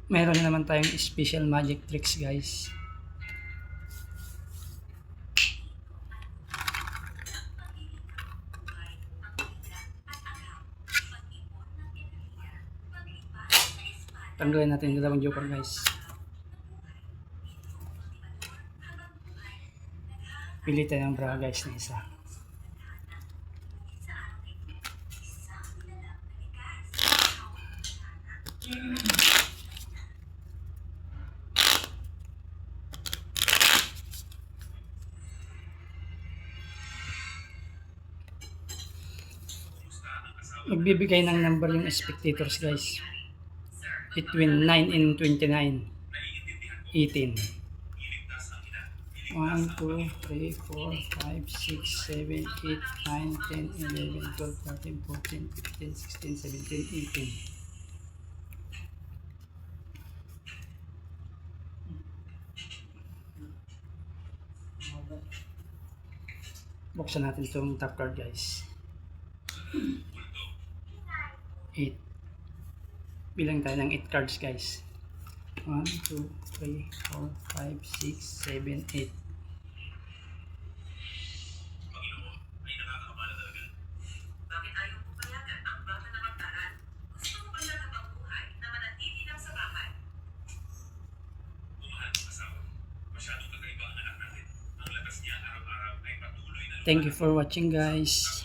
Meron naman tayong special magic tricks, guys. Tanggalin natin yung dalawang joker, guys. Pili tayo ng bra, guys, na isa. Magbibigay ng number yung spectators, guys, between 9 and 29. 18. 1, 2, 3, 4, 5, 6, 7, 8, 9, 10, 11, 12, 13, 14, 15, 16, 17, 18. Buksan natin itong top card, guys. 8. Bilang tayo ng 8 cards, guys. 1, 2, 3, 4, 5, 6, 7, 8. Bakit ayaw mo payagan ang bata na magtaran? Gusto mo ba lang ang buhay na manatili lang sa bahay? Bumahal ng asawa. Masyadong kakaiba ang anak natin. Ang labas niya araw-araw ay patuloy na Thank you for watching, guys.